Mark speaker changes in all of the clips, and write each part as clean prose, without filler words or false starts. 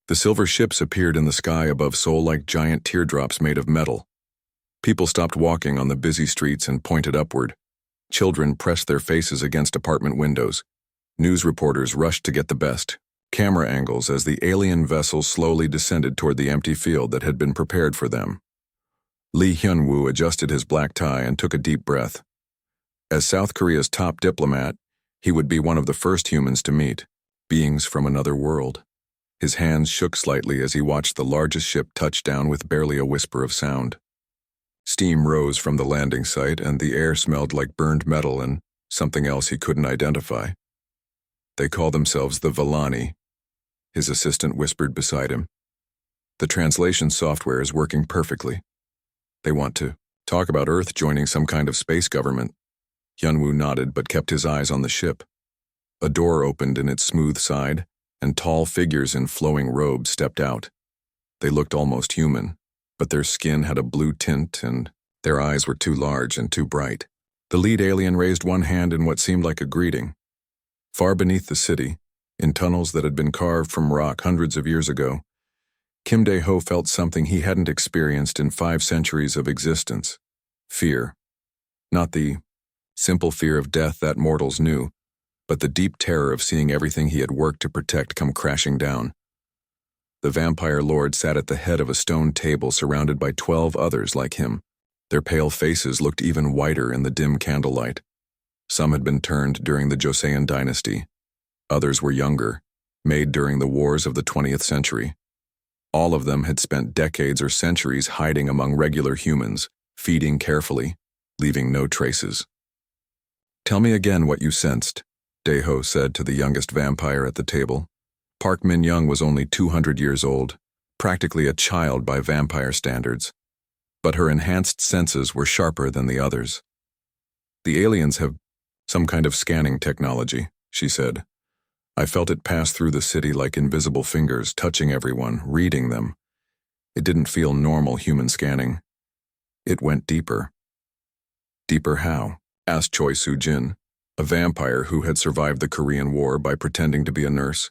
Speaker 1: The silver ships appeared in the sky above Seoul like giant teardrops made of metal. People stopped walking on the busy streets and pointed upward. Children pressed their faces against apartment windows. News reporters rushed to get the best camera angles as the alien vessel slowly descended toward the empty field that had been prepared for them. Lee Hyun-woo adjusted his black tie and took a deep breath. As South Korea's top diplomat, he would be one of the first humans to meet, beings from another world. His hands shook slightly as he watched the largest ship touch down with barely a whisper of sound. Steam rose from the landing site and the air smelled like burned metal and something else he couldn't identify. They call themselves the Villani, his assistant whispered beside him. The translation software is working perfectly. They want to talk about Earth joining some kind of space government. Hyun-woo nodded but kept his eyes on the ship. A door opened in its smooth side, and tall figures in flowing robes stepped out. They looked almost human, but their skin had a blue tint and their eyes were too large and too bright. The lead alien raised one hand in what seemed like a greeting. Far beneath the city, in tunnels that had been carved from rock hundreds of years ago, Kim Dae-ho felt something he hadn't experienced in 5 centuries of existence. Fear. Not the simple fear of death that mortals knew, but the deep terror of seeing everything he had worked to protect come crashing down. The vampire lord sat at the head of a stone table surrounded by 12 others like him. Their pale faces looked even whiter in the dim candlelight. Some had been turned during the Joseon dynasty. Others were younger, made during the wars of the 20th century. All of them had spent decades or centuries hiding among regular humans, feeding carefully, leaving no traces. "Tell me again what you sensed," Dae-ho said to the youngest vampire at the table. Park Min-young was only 200 years old, practically a child by vampire standards, but her enhanced senses were sharper than the others. "The aliens have some kind of scanning technology," she said. "I felt it pass through the city like invisible fingers, touching everyone, reading them. It didn't feel normal human scanning. It went deeper." "Deeper how?" asked Choi Soo-jin, a vampire who had survived the Korean War by pretending to be a nurse.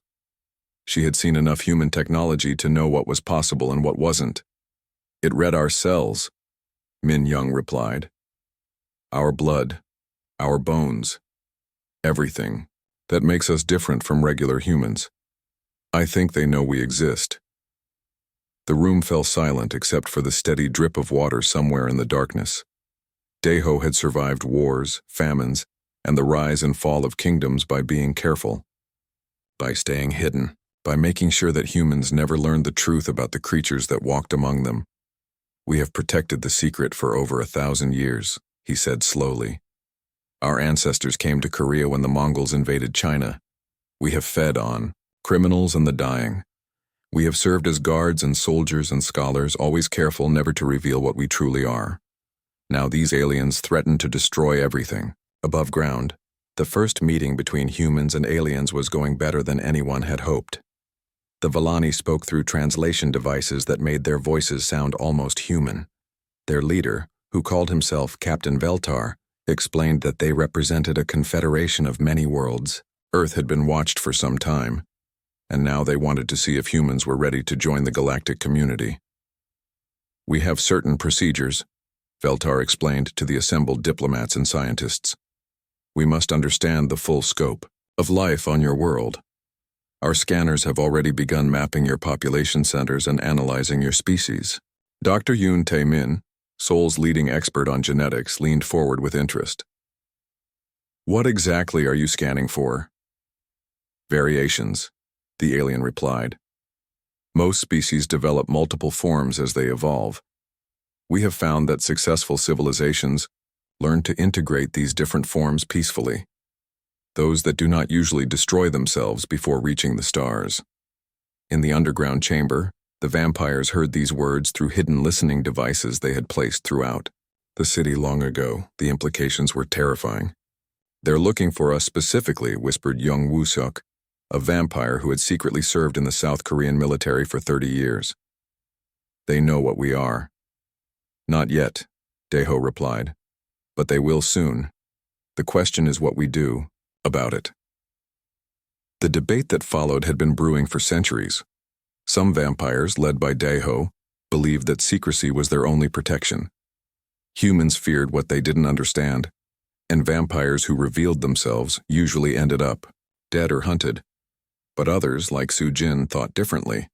Speaker 1: She had seen enough human technology to know what was possible and what wasn't. "It read our cells," Min-young replied. "Our blood, our bones, everything that makes us different from regular humans. I think they know we exist." The room fell silent except for the steady drip of water somewhere in the darkness. Dae-ho had survived wars, famines, and the rise and fall of kingdoms by being careful, by staying hidden, by making sure that humans never learned the truth about the creatures that walked among them. "We have protected the secret for over 1,000 years, he said slowly. "Our ancestors came to Korea when the Mongols invaded China. We have fed on criminals and the dying. We have served as guards and soldiers and scholars, always careful never to reveal what we truly are. Now these aliens threaten to destroy everything, above ground." The first meeting between humans and aliens was going better than anyone had hoped. The Villani spoke through translation devices that made their voices sound almost human. Their leader, who called himself Captain Veltar, explained that they represented a confederation of many worlds. Earth had been watched for some time, and now they wanted to see if humans were ready to join the galactic community. "We have certain procedures," Veltar explained to the assembled diplomats and scientists. "We must understand the full scope of life on your world. Our scanners have already begun mapping your population centers and analyzing your species." Dr. Yoon Tae-min, Seoul's leading expert on genetics, leaned forward with interest. "What exactly are you scanning for?" "Variations," the alien replied. "Most species develop multiple forms as they evolve. We have found that successful civilizations learn to integrate these different forms peacefully, those that do not usually destroy themselves before reaching the stars." In the underground chamber, the vampires heard these words through hidden listening devices they had placed throughout the city long ago. The implications were terrifying. "They're looking for us specifically," whispered Young Woo-seok, a vampire who had secretly served in the South Korean military for 30 years. "They know what we are." "Not yet," Dae-ho replied, "but they will soon. The question is what we do about it." The debate that followed had been brewing for centuries. Some vampires, led by Daeho, believed that secrecy was their only protection. Humans feared what they didn't understand, and vampires who revealed themselves usually ended up dead or hunted. But others, like Sujin, thought differently.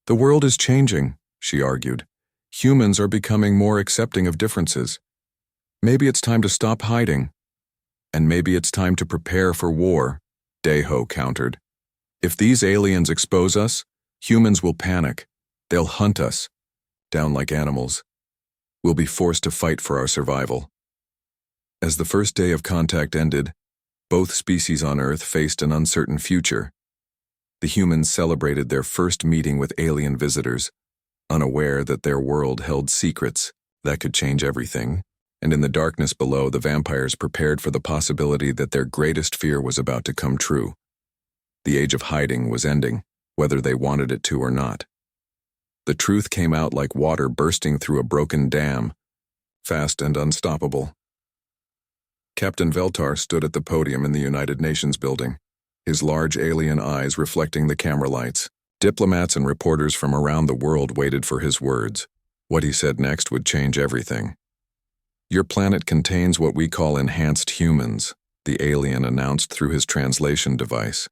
Speaker 1: The world is changing, she argued. Humans are becoming more accepting of differences. Maybe it's time to stop hiding. And maybe it's time to prepare for war, Daeho countered. If these aliens expose us, humans will panic. They'll hunt us, down like animals. We'll be forced to fight for our survival. As the first day of contact ended, both species on Earth faced an uncertain future. The humans celebrated their first meeting with alien visitors, unaware that their world held secrets that could change everything, and in the darkness below, the vampires prepared for the possibility that their greatest fear was about to come true. The age of hiding was ending, whether they wanted it to or not. The truth came out like water bursting through a broken dam, fast and unstoppable. Captain Veltar stood at the podium in the United Nations building, his large alien eyes reflecting the camera lights. Diplomats and reporters from around the world waited for his words. What he said next would change everything. Your planet contains what we call enhanced humans, the alien announced through his translation device.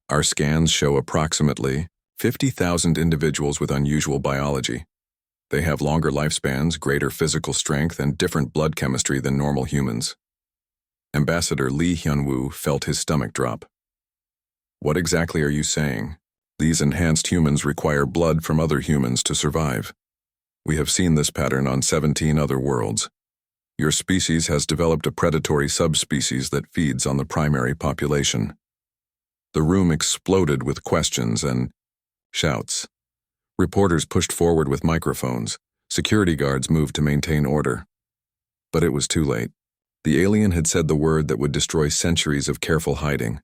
Speaker 1: Our scans show approximately 50,000 individuals with unusual biology. They have longer lifespans, greater physical strength, and different blood chemistry than normal humans. Ambassador Lee Hyun-woo felt his stomach drop. What exactly are you saying? These enhanced humans require blood from other humans to survive. We have seen this pattern on 17 other worlds. Your species has developed a predatory subspecies that feeds on the primary population. The room exploded with questions and shouts. Reporters pushed forward with microphones. Security guards moved to maintain order. But it was too late. The alien had said the word that would destroy centuries of careful hiding.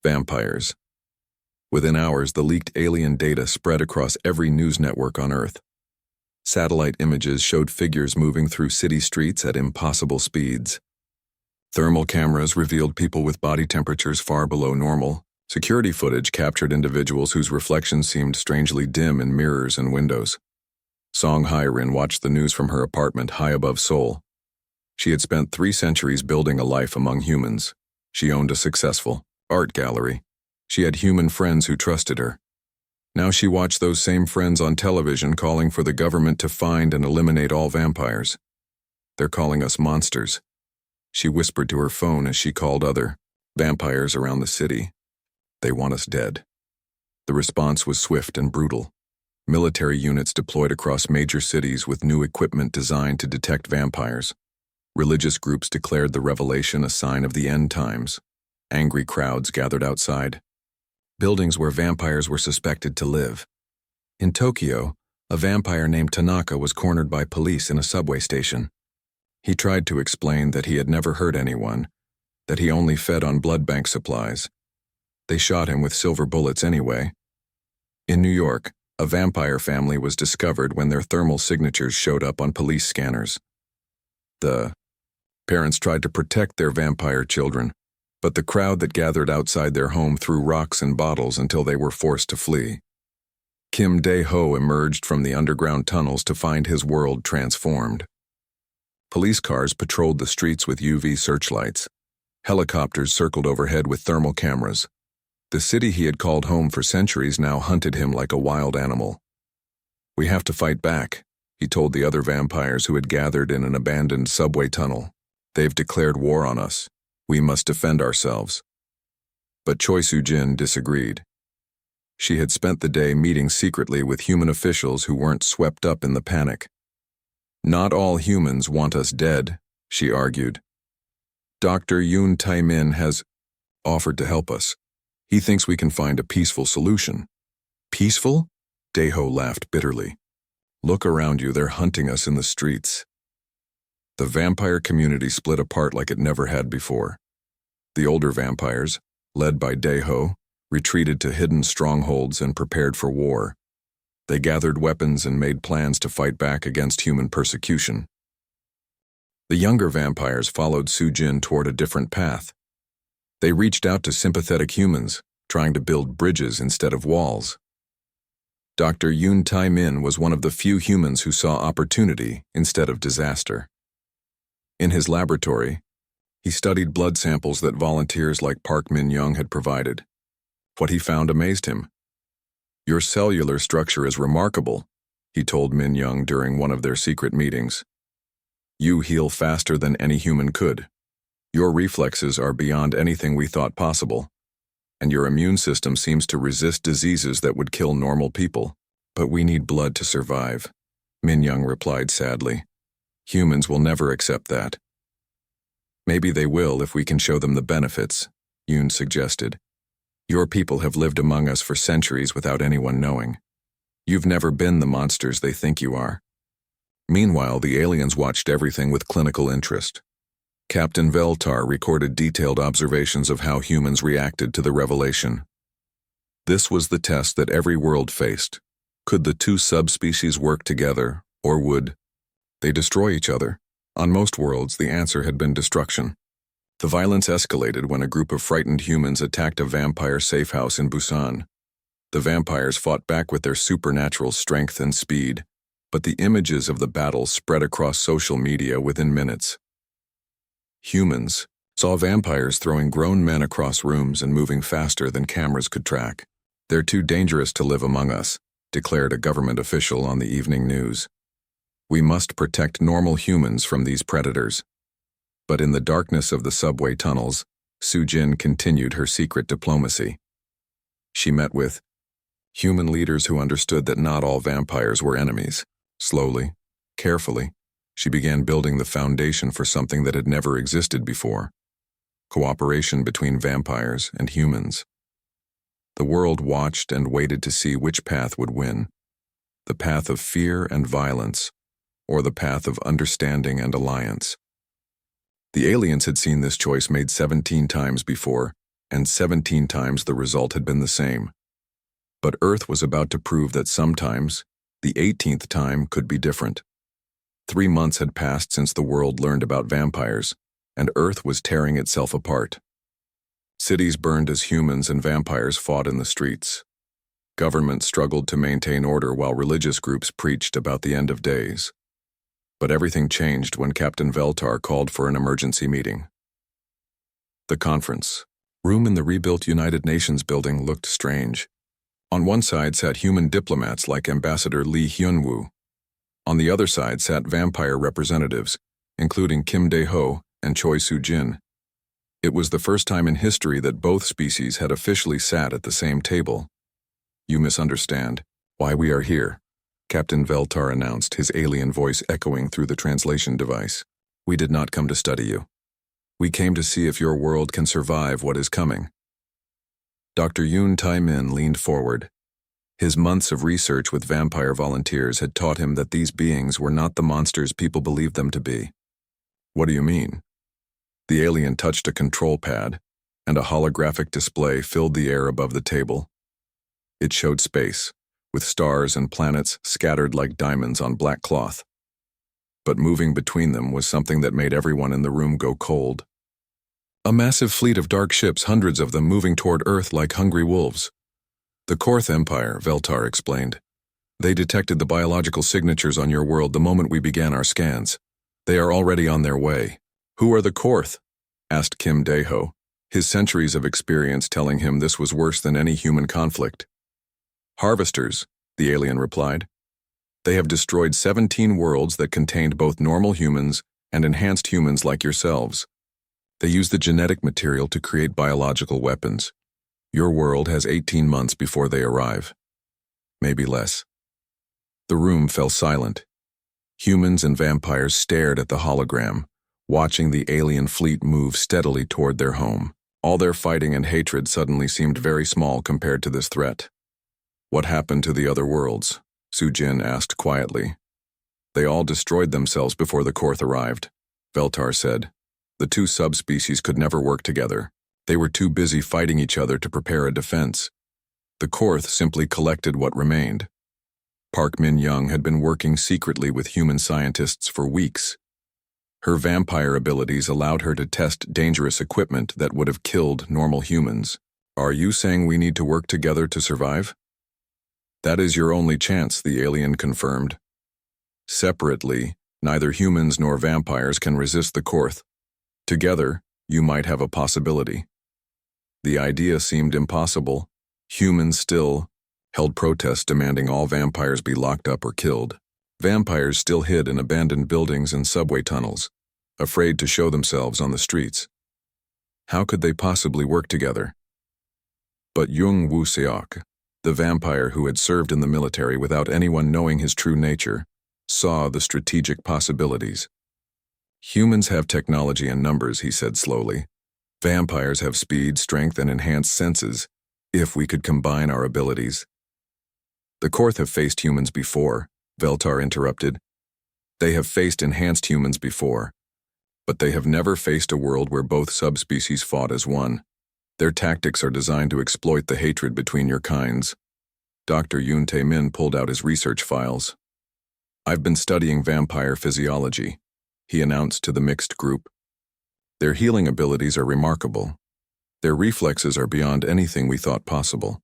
Speaker 1: Vampires. Within hours, the leaked alien data spread across every news network on Earth. Satellite images showed figures moving through city streets at impossible speeds. Thermal cameras revealed people with body temperatures far below normal. Security footage captured individuals whose reflections seemed strangely dim in mirrors and windows. Song Hye-rin watched the news from her apartment high above Seoul. She had spent 3 centuries building a life among humans. She owned a successful art gallery. She had human friends who trusted her. Now she watched those same friends on television calling for the government to find and eliminate all vampires. They're calling us monsters. She whispered to her phone as she called other vampires around the city. They want us dead. The response was swift and brutal. Military units deployed across major cities with new equipment designed to detect vampires. Religious groups declared the revelation a sign of the end times. Angry crowds gathered outside buildings where vampires were suspected to live. In Tokyo, a vampire named Tanaka was cornered by police in a subway station. He tried to explain that he had never hurt anyone, that he only fed on blood bank supplies. They shot him with silver bullets anyway. In New York, a vampire family was discovered when their thermal signatures showed up on police scanners. The parents tried to protect their vampire children, but the crowd that gathered outside their home threw rocks and bottles until they were forced to flee. Kim Dae-ho emerged from the underground tunnels to find his world transformed. Police cars patrolled the streets with UV searchlights. Helicopters circled overhead with thermal cameras. The city he had called home for centuries now hunted him like a wild animal. We have to fight back, he told the other vampires who had gathered in an abandoned subway tunnel. They've declared war on us. We must defend ourselves. But Choi Soo-jin disagreed. She had spent the day meeting secretly with human officials who weren't swept up in the panic. Not all humans want us dead, she argued. Dr. Yoon Tae-min has offered to help us. He thinks we can find a peaceful solution. Peaceful? Dae-ho laughed bitterly. Look around you, they're hunting us in the streets. The vampire community split apart like it never had before. The older vampires, led by Dae-ho, retreated to hidden strongholds and prepared for war. They gathered weapons and made plans to fight back against human persecution. The younger vampires followed Soo-jin toward a different path. They reached out to sympathetic humans, trying to build bridges instead of walls. Dr. Yoon Tai-min was one of the few humans who saw opportunity instead of disaster. In his laboratory, he studied blood samples that volunteers like Park Min-young had provided. What he found amazed him. "Your cellular structure is remarkable," he told Min-young during one of their secret meetings. "You heal faster than any human could. Your reflexes are beyond anything we thought possible, and your immune system seems to resist diseases that would kill normal people. But we need blood to survive," Min-young replied sadly. "Humans will never accept that." "Maybe they will if we can show them the benefits," Yoon suggested. "Your people have lived among us for centuries without anyone knowing. You've never been the monsters they think you are." Meanwhile, the aliens watched everything with clinical interest. Captain Veltar recorded detailed observations of how humans reacted to the revelation. This was the test that every world faced. Could the two subspecies work together, or would they destroy each other? On most worlds, the answer had been destruction. The violence escalated when a group of frightened humans attacked a vampire safe house in Busan. The vampires fought back with their supernatural strength and speed, but the images of the battle spread across social media within minutes. Humans saw vampires throwing grown men across rooms and moving faster than cameras could track. "They're too dangerous to live among us," declared a government official on the evening news. "We must protect normal humans from these predators." But in the darkness of the subway tunnels, Soo-jin continued her secret diplomacy. She met with human leaders who understood that not all vampires were enemies. Slowly, carefully, she began building the foundation for something that had never existed before: cooperation between vampires and humans. The world watched and waited to see which path would win: the path of fear and violence, or the path of understanding and alliance. The aliens had seen this choice made 17 times before, and 17 times the result had been the same. But Earth was about to prove that sometimes, the 18th time, could be different. 3 months had passed since the world learned about vampires, and Earth was tearing itself apart. Cities burned as humans and vampires fought in the streets. Governments struggled to maintain order while religious groups preached about the end of days. But everything changed when Captain Veltar called for an emergency meeting. The conference room in the rebuilt United Nations building looked strange. On one side sat human diplomats like Ambassador Lee Hyun-woo. On the other side sat vampire representatives, including Kim Dae-ho and Choi Soo-jin. It was the first time in history that both species had officially sat at the same table. "You misunderstand why we are here," Captain Veltar announced, his alien voice echoing through the translation device. "We did not come to study you. We came to see if your world can survive what is coming." Dr. Yoon Tai-min leaned forward. His months of research with vampire volunteers had taught him that these beings were not the monsters people believed them to be. "What do you mean?" The alien touched a control pad, and a holographic display filled the air above the table. It showed space, with stars and planets scattered like diamonds on black cloth. But moving between them was something that made everyone in the room go cold. A massive fleet of dark ships, hundreds of them moving toward Earth like hungry wolves. "The Korth Empire," Veltar explained. "They detected the biological signatures on your world the moment we began our scans. They are already on their way." "Who are the Korth?" asked Kim Dae-ho, his centuries of experience telling him this was worse than any human conflict. "Harvesters," the alien replied. "They have destroyed 17 worlds that contained both normal humans and enhanced humans like yourselves. They use the genetic material to create biological weapons. Your world has 18 months before they arrive. Maybe less." The room fell silent. Humans and vampires stared at the hologram, watching the alien fleet move steadily toward their home. All their fighting and hatred suddenly seemed very small compared to this threat. "What happened to the other worlds?" Soo-jin asked quietly. "They all destroyed themselves before the Korth arrived," Veltar said. "The two subspecies could never work together. They were too busy fighting each other to prepare a defense. The Korth simply collected what remained." Park Min-young had been working secretly with human scientists for weeks. Her vampire abilities allowed her to test dangerous equipment that would have killed normal humans. "Are you saying we need to work together to survive?" That is your only chance, the alien confirmed. Separately, neither humans nor vampires can resist the Korth. Together, you might have a possibility. The idea seemed impossible. Humans still held protests demanding all vampires be locked up or killed. Vampires still hid in abandoned buildings and subway tunnels, afraid to show themselves on the streets. How could they possibly work together? But Jung Woo-seok, the vampire who had served in the military without anyone knowing his true nature, saw the strategic possibilities. Humans have technology and numbers, he said slowly. Vampires have speed, strength, and enhanced senses, if we could combine our abilities. The Korth have faced humans before, Veltar interrupted. They have faced enhanced humans before, but they have never faced a world where both subspecies fought as one. Their tactics are designed to exploit the hatred between your kinds. Dr. Yoon Tae-min pulled out his research files. I've been studying vampire physiology, he announced to the mixed group. Their healing abilities are remarkable. Their reflexes are beyond anything we thought possible,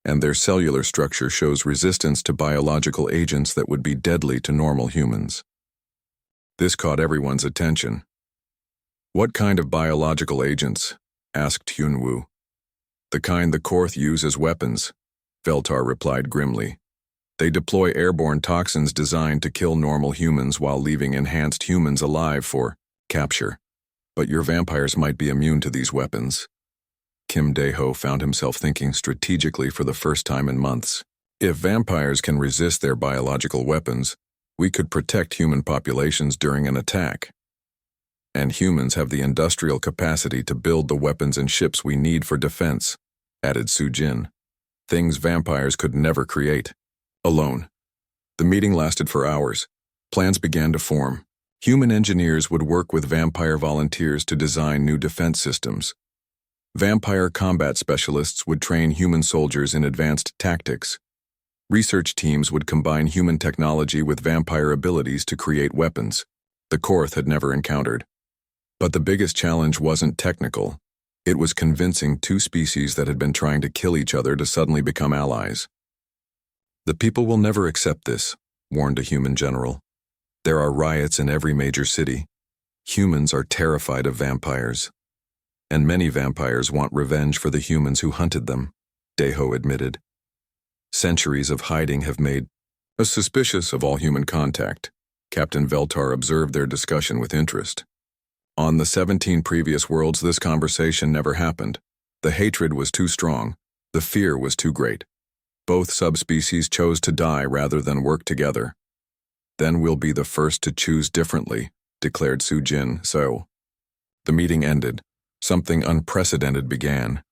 Speaker 1: and their cellular structure shows resistance to biological agents that would be deadly to normal humans. This caught everyone's attention. What kind of biological agents? Asked Hyunwoo. The kind the Korth use as weapons, Veltar replied grimly. They deploy airborne toxins designed to kill normal humans while leaving enhanced humans alive for capture. But your vampires might be immune to these weapons. Kim Dae-ho found himself thinking strategically for the first time in months. If vampires can resist their biological weapons, we could protect human populations during an attack. And humans have the industrial capacity to build the weapons and ships we need for defense, added Soo-jin. Things vampires could never create. Alone. The meeting lasted for hours. Plans began to form. Human engineers would work with vampire volunteers to design new defense systems. Vampire combat specialists would train human soldiers in advanced tactics. Research teams would combine human technology with vampire abilities to create weapons the Korth had never encountered. But the biggest challenge wasn't technical. It was convincing two species that had been trying to kill each other to suddenly become allies. The people will never accept this, warned a human general. There are riots in every major city. Humans are terrified of vampires. And many vampires want revenge for the humans who hunted them, Dae-ho admitted. Centuries of hiding have made us suspicious of all human contact. Captain Veltar observed their discussion with interest. On the 17 previous worlds, this conversation never happened. The hatred was too strong. The fear was too great. Both subspecies chose to die rather than work together. Then we'll be the first to choose differently, declared Soo-jin. So, the meeting ended. Something unprecedented began.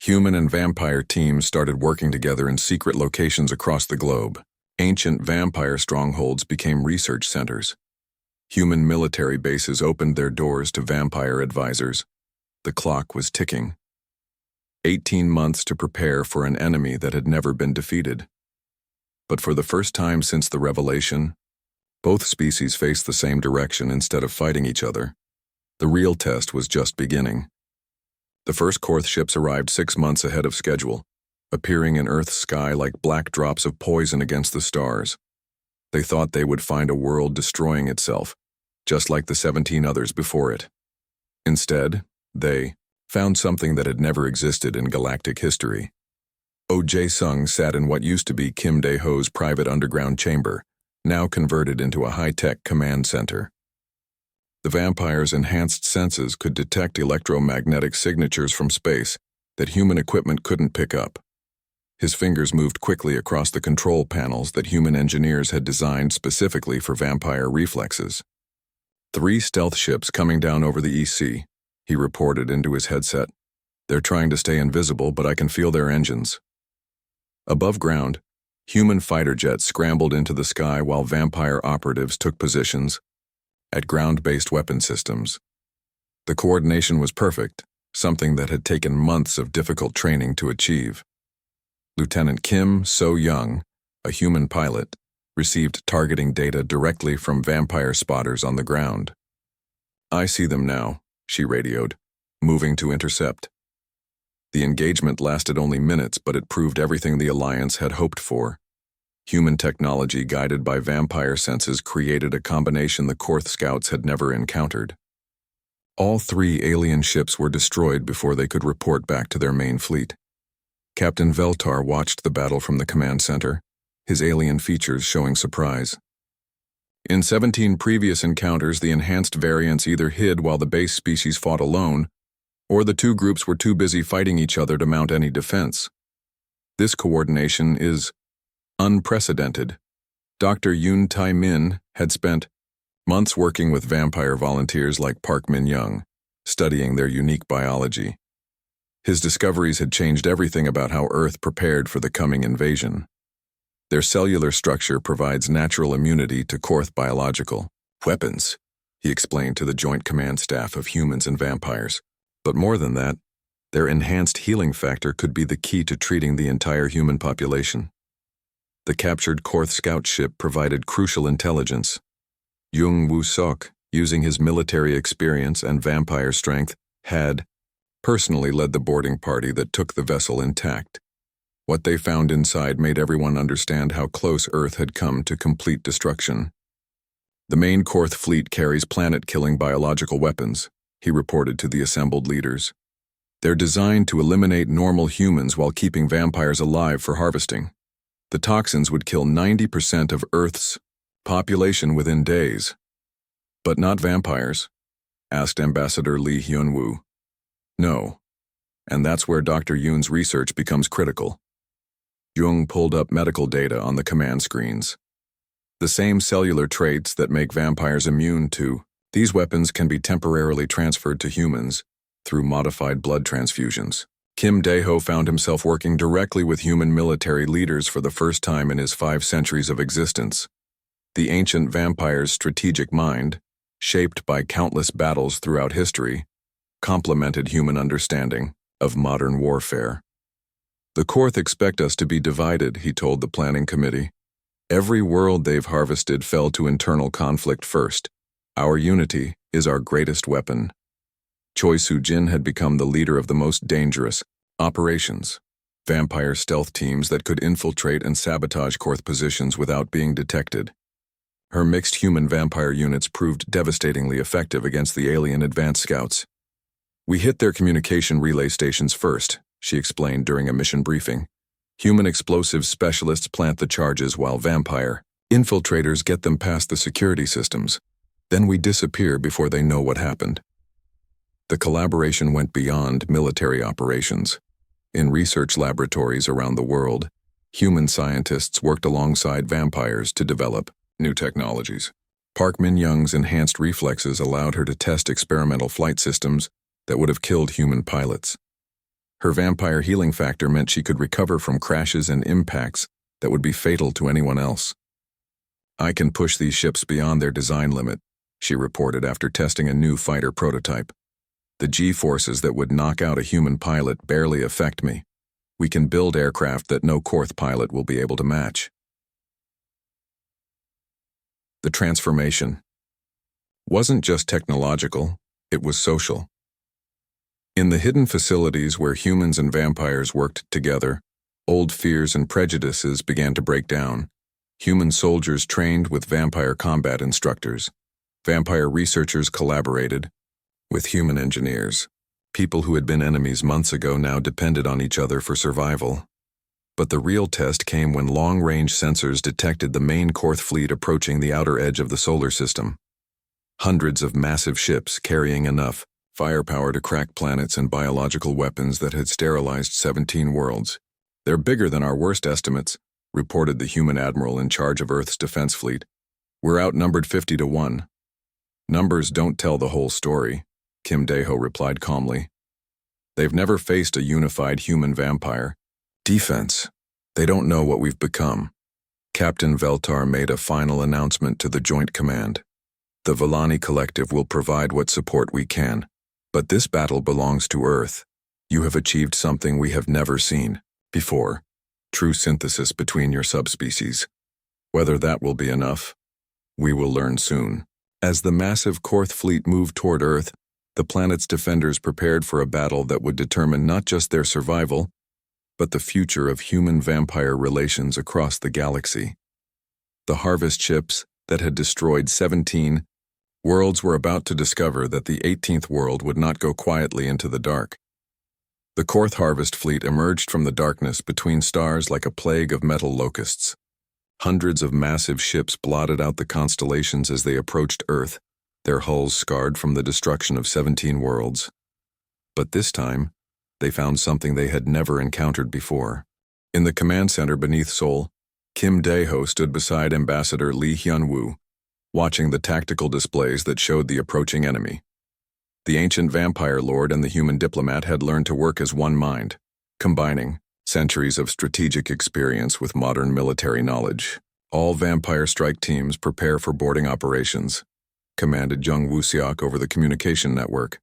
Speaker 1: Human and vampire teams started working together in secret locations across the globe. Ancient vampire strongholds became research centers. Human military bases opened their doors to vampire advisors. The clock was ticking. 18 months to prepare for an enemy that had never been defeated. But for the first time since the revelation, both species faced the same direction instead of fighting each other. The real test was just beginning. The first Korth ships arrived 6 months ahead of schedule, appearing in Earth's sky like black drops of poison against the stars. They thought they would find a world destroying itself, just like the 17 others before it. Instead, they found something that had never existed in galactic history. Oh Jae-sung sat in what used to be Kim Dae-ho's private underground chamber, now converted into a high-tech command center. The vampire's enhanced senses could detect electromagnetic signatures from space that human equipment couldn't pick up. His fingers moved quickly across the control panels that human engineers had designed specifically for vampire reflexes. 3 stealth ships coming down over the EC, he reported into his headset. They're trying to stay invisible, but I can feel their engines. Above ground, human fighter jets scrambled into the sky while vampire operatives took positions at ground-based weapon systems. The coordination was perfect, something that had taken months of difficult training to achieve. Lieutenant Kim So-young, a human pilot, received targeting data directly from vampire spotters on the ground. I see them now, she radioed, moving to intercept. The engagement lasted only minutes, but it proved everything the Alliance had hoped for. Human technology guided by vampire senses created a combination the Korth scouts had never encountered. All 3 alien ships were destroyed before they could report back to their main fleet. Captain Veltar watched the battle from the command center, his alien features showing surprise. In 17 previous encounters, the enhanced variants either hid while the base species fought alone, or the 2 groups were too busy fighting each other to mount any defense. This coordination is unprecedented. Dr. Yoon Tai-min had spent months working with vampire volunteers like Park Min-young, studying their unique biology. His discoveries had changed everything about how Earth prepared for the coming invasion. Their cellular structure provides natural immunity to Korth biological weapons, he explained to the Joint Command Staff of humans and vampires. But more than that, their enhanced healing factor could be the key to treating the entire human population. The captured Korth scout ship provided crucial intelligence. Jung Woo-sok, using his military experience and vampire strength, had personally led the boarding party that took the vessel intact. What they found inside made everyone understand how close Earth had come to complete destruction. The main Korth fleet carries planet-killing biological weapons, he reported to the assembled leaders. They're designed to eliminate normal humans while keeping vampires alive for harvesting. The toxins would kill 90% of Earth's population within days. But not vampires? Asked Ambassador Lee Hyun-woo. No. And that's where Dr. Yoon's research becomes critical. Jung pulled up medical data on the command screens. The same cellular traits that make vampires immune to these weapons can be temporarily transferred to humans through modified blood transfusions. Kim Dae-ho found himself working directly with human military leaders for the first time in his 5 centuries of existence. The ancient vampire's strategic mind, shaped by countless battles throughout history, complemented human understanding of modern warfare. The Korth expect us to be divided, he told the planning committee. Every world they've harvested fell to internal conflict first. Our unity is our greatest weapon. Choi Soo-jin had become the leader of the most dangerous operations, vampire stealth teams that could infiltrate and sabotage Korth positions without being detected. Her mixed human-vampire units proved devastatingly effective against the alien advance scouts. We hit their communication relay stations first, she explained during a mission briefing. Human explosives specialists plant the charges while vampire infiltrators get them past the security systems. Then we disappear before they know what happened. The collaboration went beyond military operations. In research laboratories around the world, human scientists worked alongside vampires to develop new technologies. Park Min-young's enhanced reflexes allowed her to test experimental flight systems that would have killed human pilots. Her vampire healing factor meant she could recover from crashes and impacts that would be fatal to anyone else. I can push these ships beyond their design limit, she reported after testing a new fighter prototype. The G-forces that would knock out a human pilot barely affect me. We can build aircraft that no Korth pilot will be able to match. The transformation wasn't just technological, it was social. In the hidden facilities where humans and vampires worked together, old fears and prejudices began to break down. Human soldiers trained with vampire combat instructors. Vampire researchers collaborated with human engineers. People who had been enemies months ago now depended on each other for survival. But the real test came when long-range sensors detected the main Korth fleet approaching the outer edge of the solar system. Hundreds of massive ships carrying enough firepower to crack planets and biological weapons that had sterilized 17 worlds. They're bigger than our worst estimates, reported the human admiral in charge of Earth's defense fleet. We're outnumbered 50-1. Numbers don't tell the whole story, Kim Dae-ho replied calmly. They've never faced a unified human vampire defense. They don't know what we've become. Captain Veltar made a final announcement to the Joint Command. The Villani Collective will provide what support we can. But this battle belongs to Earth. You have achieved something we have never seen before. True synthesis between your subspecies. Whether that will be enough, we will learn soon. As the massive Korth fleet moved toward Earth, the planet's defenders prepared for a battle that would determine not just their survival, but the future of human-vampire relations across the galaxy. The harvest ships that had destroyed 17 worlds were about to discover that the 18th world would not go quietly into the dark. The Korth harvest fleet emerged from the darkness between stars like a plague of metal locusts. Hundreds of massive ships blotted out the constellations as they approached Earth, their hulls scarred from the destruction of 17 worlds. But this time, they found something they had never encountered before. In the command center beneath Seoul, Kim Dae-ho stood beside Ambassador Lee Hyun-woo, watching the tactical displays that showed the approaching enemy. The ancient vampire lord and the human diplomat had learned to work as one mind, combining centuries of strategic experience with modern military knowledge. All vampire strike teams prepare for boarding operations, commanded Jung Woo-seok over the communication network.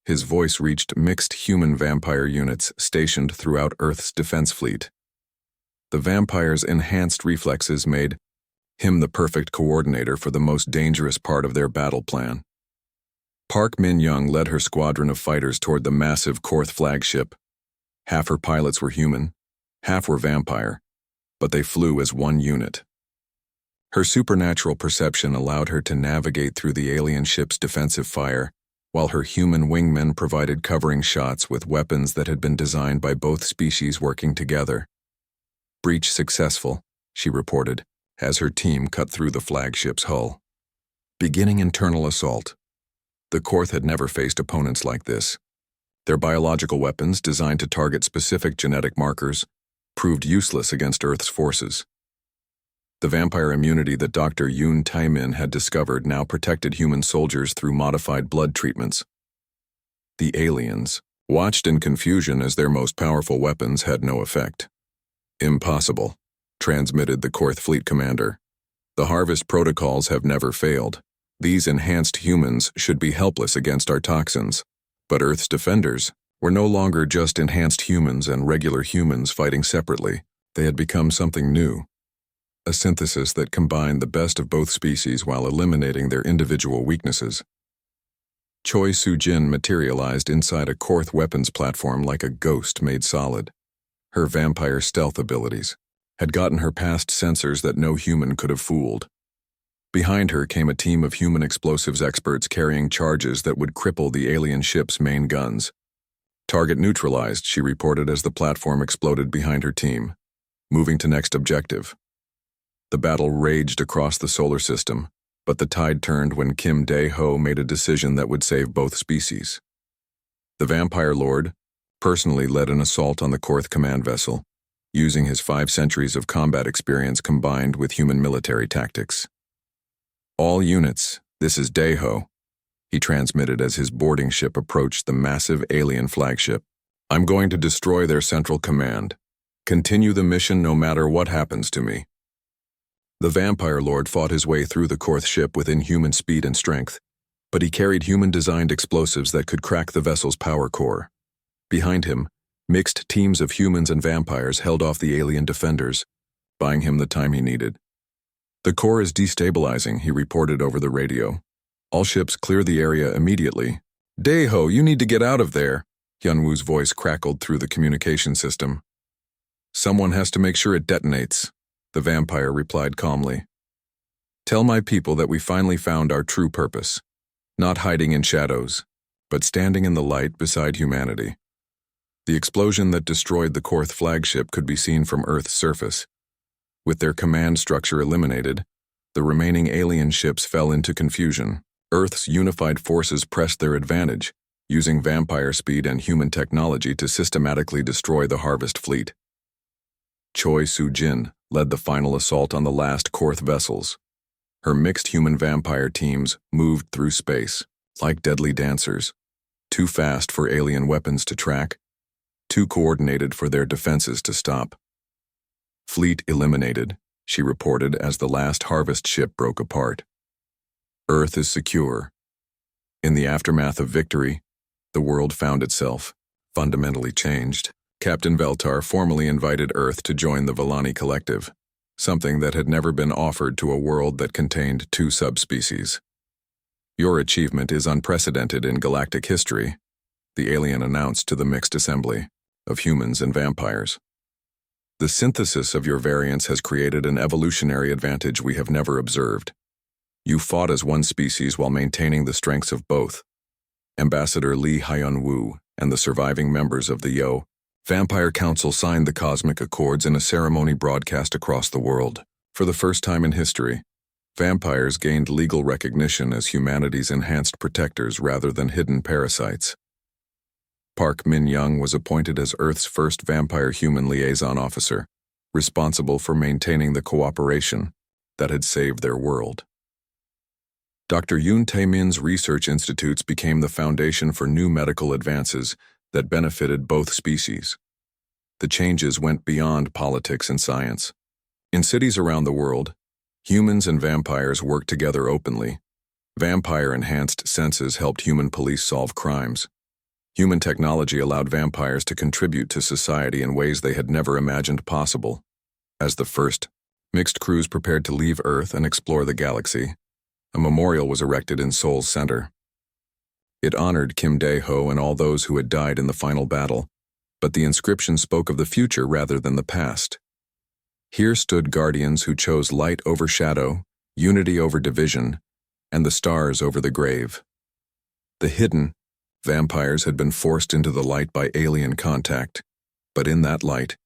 Speaker 1: His voice reached mixed human-vampire units stationed throughout Earth's defense fleet. The vampire's enhanced reflexes made him the perfect coordinator for the most dangerous part of their battle plan. Park Min-young led her squadron of fighters toward the massive Korth flagship. Half her pilots were human, half were vampire, but they flew as one unit. Her supernatural perception allowed her to navigate through the alien ship's defensive fire, while her human wingmen provided covering shots with weapons that had been designed by both species working together. "Breach successful," she reported, as her team cut through the flagship's hull. Beginning internal assault. The Korth had never faced opponents like this. Their biological weapons, designed to target specific genetic markers, proved useless against Earth's forces. The vampire immunity that Dr. Yoon Tae-min had discovered now protected human soldiers through modified blood treatments. The aliens watched in confusion as their most powerful weapons had no effect. "Impossible," transmitted the Korth fleet commander. "The harvest protocols have never failed. These enhanced humans should be helpless against our toxins." But Earth's defenders were no longer just enhanced humans and regular humans fighting separately. They had become something new. A synthesis that combined the best of both species while eliminating their individual weaknesses. Choi Soo-jin materialized inside a Korth weapons platform like a ghost made solid. Her vampire stealth abilities had gotten her past sensors that no human could have fooled. Behind her came a team of human explosives experts carrying charges that would cripple the alien ship's main guns. "Target neutralized," she reported as the platform exploded behind her team. Moving to next objective. The battle raged across the solar system, but the tide turned when Kim Dae-ho made a decision that would save both species. The vampire lord personally led an assault on the Korth command vessel, using his 5 centuries of combat experience combined with human military tactics. "All units, this is Dae-ho," he transmitted as his boarding ship approached the massive alien flagship. "I'm going to destroy their central command. Continue the mission no matter what happens to me." The vampire lord fought his way through the Korth ship with inhuman speed and strength, but he carried human-designed explosives that could crack the vessel's power core. Behind him, mixed teams of humans and vampires held off the alien defenders, buying him the time he needed. "The core is destabilizing," he reported over the radio. "All ships clear the area immediately." "Dae-ho, you need to get out of there," Hyun-woo's voice crackled through the communication system. "Someone has to make sure it detonates," the vampire replied calmly. "Tell my people that we finally found our true purpose, not hiding in shadows, but standing in the light beside humanity." The explosion that destroyed the Korth flagship could be seen from Earth's surface. With their command structure eliminated, the remaining alien ships fell into confusion. Earth's unified forces pressed their advantage, using vampire speed and human technology to systematically destroy the harvest fleet. Choi Soo-jin led the final assault on the last Korth vessels. Her mixed human-vampire teams moved through space, like deadly dancers, too fast for alien weapons to track, too coordinated for their defenses to stop. "Fleet eliminated," she reported as the last harvest ship broke apart. "Earth is secure." In the aftermath of victory, the world found itself fundamentally changed. Captain Veltar formally invited Earth to join the Villani Collective, something that had never been offered to a world that contained 2 subspecies. "Your achievement is unprecedented in galactic history," the alien announced to the mixed assembly of humans and vampires. The synthesis of your variants has created an evolutionary advantage we have never observed. You fought as one species while maintaining the strengths of both. Ambassador Lee Hyun-woo and the surviving members of the Yo Vampire Council signed the Cosmic Accords in a ceremony broadcast across the world. For the first time in history, vampires gained legal recognition as humanity's enhanced protectors rather than hidden parasites. Park Min-young was appointed as Earth's first vampire-human liaison officer, responsible for maintaining the cooperation that had saved their world. Dr. Yoon Tae-min's research institutes became the foundation for new medical advances that benefited both species. The changes went beyond politics and science. In cities around the world, humans and vampires worked together openly. Vampire-enhanced senses helped human police solve crimes. Human technology allowed vampires to contribute to society in ways they had never imagined possible. As the first mixed crews prepared to leave Earth and explore the galaxy, a memorial was erected in Seoul's center. It honored Kim Dae-ho and all those who had died in the final battle, but the inscription spoke of the future rather than the past. Here stood guardians who chose light over shadow, unity over division, and the stars over the grave. The hidden vampires had been forced into the light by alien contact, but in that light,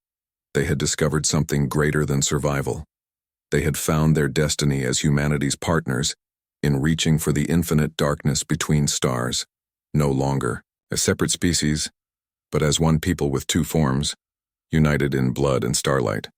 Speaker 1: they had discovered something greater than survival. They had found their destiny as humanity's partners in reaching for the infinite darkness between stars, no longer as separate species, but as one people with two forms, united in blood and starlight.